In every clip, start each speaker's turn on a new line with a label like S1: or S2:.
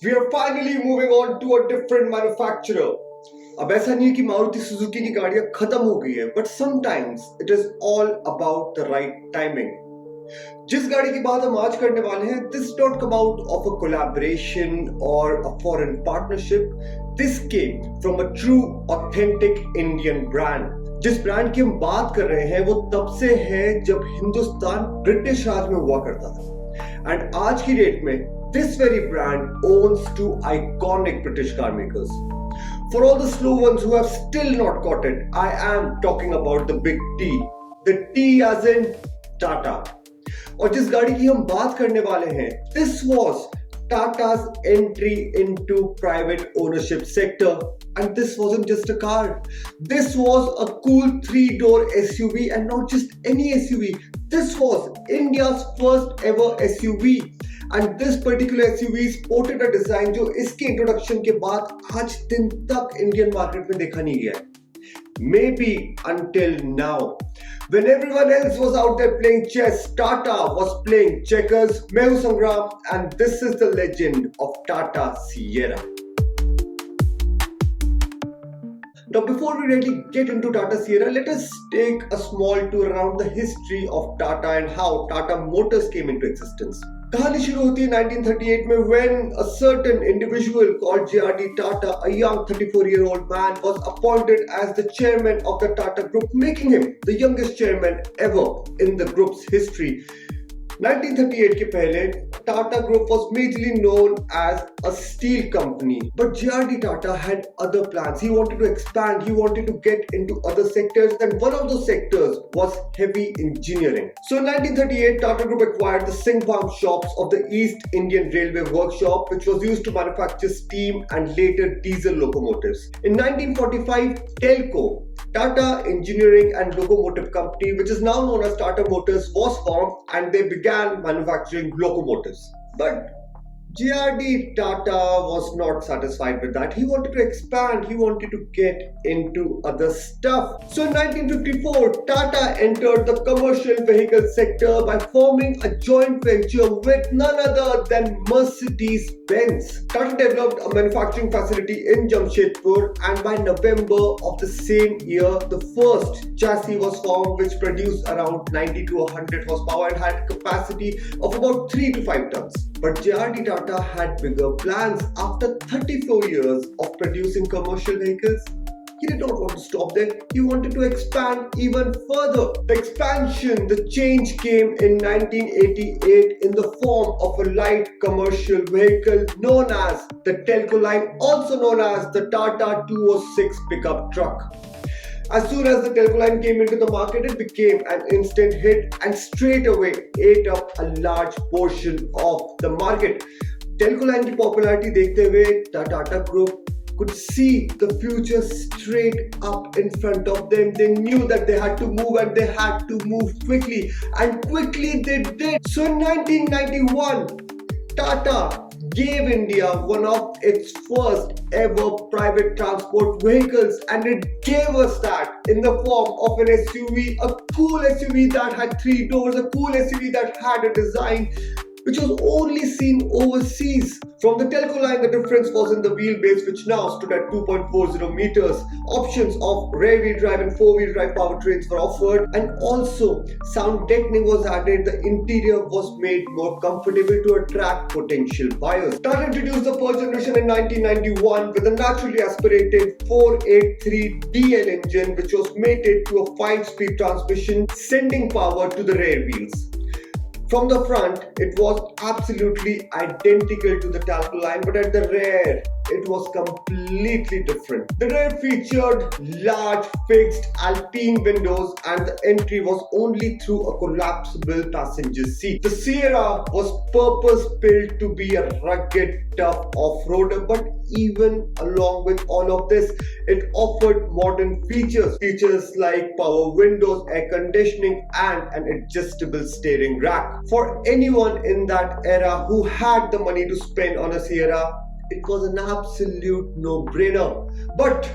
S1: We are finally moving on to a different manufacturer. अब ऐसा नहीं है कि मारुति सुजुकी की गाड़ियां खत्म हो गई है, but sometimes it is all about the right timing. जिस गाड़ी की बात हम आज करने वाले हैं, this did not come out of a collaboration or a foreign partnership. This came from a true, authentic Indian brand. जिस ब्रांड की हम बात कर रहे हैं, वो तब से है जब हिंदुस्तान ब्रिटिश राज में हुआ करता था. एंड आज की डेट में this very brand owns two iconic British car makers. For all the slow ones who have still not got it, I am talking about the big T. The T as in Tata. और जिस गाड़ी की हम बात करने वाले हैं, this was Tata's entry into private ownership sector. And this wasn't just a car. This was a cool 3-door SUV, and not just any SUV. This was India's first ever SUV. And this particular SUV sported a design जो इसके introduction के बाद आज दिन तक Indian market में देखा नहीं गया है. Maybe until now. When everyone else was out there playing chess, Tata was playing checkers. मैं हूं संग्राम, and this is the legend of Tata Sierra. Now, before we really get into Tata Sierra, let us take a small tour around the history of Tata and how Tata Motors came into existence. कहानी शुरू होती है 1938 में when a certain individual called J.R.D. Tata, a young 34-year-old man, was appointed as the chairman of the Tata Group, making him the youngest chairman ever in the group's history. 1938 के पहले Tata Group was majorly known as a steel company, but J.R.D. Tata had other plans. He wanted to expand, he wanted to get into other sectors, and one of those sectors was heavy engineering. So in 1938, Tata Group acquired the Singhbam shops of the East Indian Railway Workshop, which was used to manufacture steam and later diesel locomotives. In 1945, Telco, Tata Engineering and Locomotive Company, which is now known as Tata Motors, was formed, and they began manufacturing locomotives. But J.R.D. Tata was not satisfied with that. He wanted to expand, he wanted to get into other stuff. So in 1954, Tata entered the commercial vehicle sector by forming a joint venture with none other than Mercedes-Benz. Tata developed a manufacturing facility in Jamshedpur, and by November of the same year, the first chassis was formed, which produced around 90 to 100 horsepower and had capacity of about 3 to 5 tons. But J.R.D. Tata had bigger plans. After 34 years of producing commercial vehicles, he did not want to stop there. He wanted to expand even further. The expansion, the change came in 1988 in the form of a light commercial vehicle known as the Telco line, also known as the Tata 206 pickup truck. As soon as the Telco line came into the market, it became an instant hit and straight away ate up a large portion of the market. Telco line की popularity देखते हुए the Tata Group could see the future straight up in front of them. They knew that they had to move, and they had to move quickly, and quickly they did. So in 1991, Tata gave India one of its first ever private transport vehicles, and it gave us that in the form of an SUV, a cool SUV that had 3 doors, a cool SUV that had a design which was only seen overseas. From the Telco line, the difference was in the wheelbase, which now stood at 2.40 meters. Options of rear-wheel drive and 4-wheel drive powertrains were offered, and also sound deadening was added. The interior was made more comfortable to attract potential buyers. Tata introduced the first generation in 1991 with a naturally aspirated 483 DL engine, which was mated to a 5-speed transmission, sending power to the rear wheels. From the front, it was absolutely identical to the Telco line, but at the rear, it was completely different. The rear featured large fixed Alpine windows, and the entry was only through a collapsible passenger seat. The Sierra was purpose-built to be a rugged, tough off-roader, but even along with all of this, it offered modern features. Features like power windows, air conditioning, and an adjustable steering rack. For anyone in that era who had the money to spend on a Sierra, it was an absolute no-brainer. But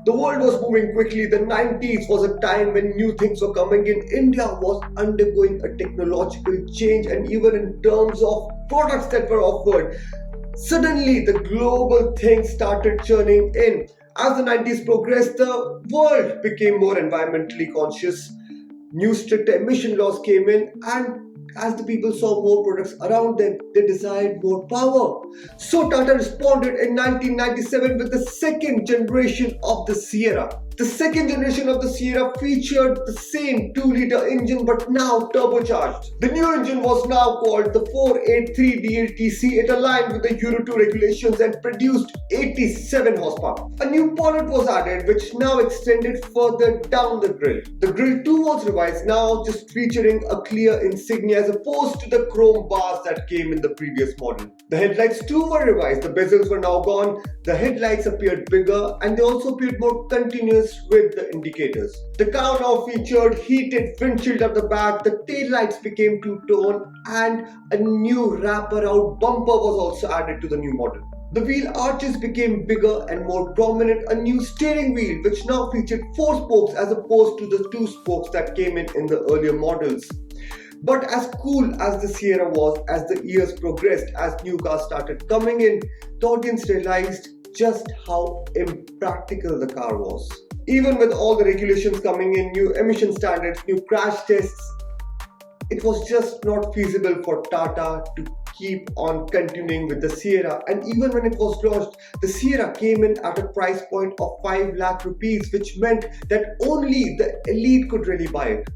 S1: the world was moving quickly. The 90s was a time when new things were coming in. India was undergoing a technological change, and even in terms of products that were offered, Suddenly, the global thing started churning in. As the 90s progressed, the world became more environmentally conscious. New strict emission laws came in, and as the people saw more products around them, they desired more power. So Tata responded in 1997 with the second generation of the Sierra. The second generation of the Sierra featured the same 2-liter engine but now turbocharged. The new engine was now called the 483 DLTC. It aligned with the Euro 2 regulations and produced 87 horsepower. A new bonnet was added which now extended further down the grille. The grille too was revised, now just featuring a clear insignia as opposed to the chrome bars that came in the previous model. The headlights too were revised. The bezels were now gone. The headlights appeared bigger and they also appeared more continuous with the indicators. The car now featured heated windshield at the back, the taillights became two-tone and a new wraparound bumper was also added to the new model. The wheel arches became bigger and more prominent, a new steering wheel which now featured 4 spokes as opposed to the 2 spokes that came in the earlier models. But as cool as the Sierra was, as the years progressed, as new cars started coming in, the audience realized just how impractical the car was. Even with all the regulations coming in, new emission standards, new crash tests, it was just not feasible for Tata to keep on continuing with the Sierra. And even when it was launched, the Sierra came in at a price point of 5 lakh rupees, which meant that only the elite could really buy it.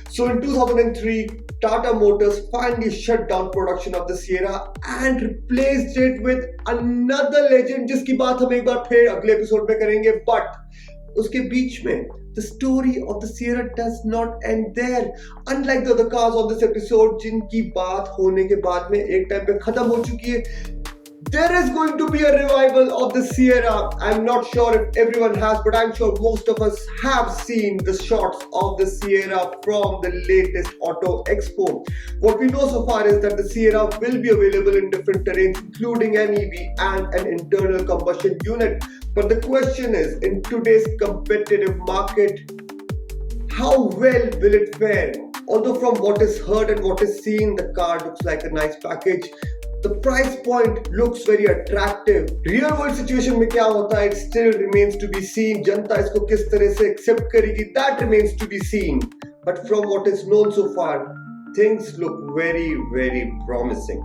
S1: So in 2003, Tata Motors finally shut down production of the Sierra and replaced it with another legend जिसकी बात हम एक बार फिर अगले episode में करेंगे. But उसके बीच में the story of the Sierra does not end there. Unlike the other cars on this episode जिनकी बात होने के बाद में एक टाइम पे खत्म हो चुकी है, there is going to be a revival of the Sierra. I'm not sure if everyone has, but I'm sure most of us have seen the shots of the Sierra from the latest Auto Expo. What we know so far is that the Sierra will be available in different terrains, including an EV and an internal combustion unit. But the question is, in today's competitive market, how well will it fare? Although from what is heard and what is seen, the car looks like a nice package. The price point looks very attractive. Real world situation में क्या होता है, it still remains to be seen. जनता इसको किस तरह से accept करेगी, that remains to be seen. But from what is known so far, things look very, very promising.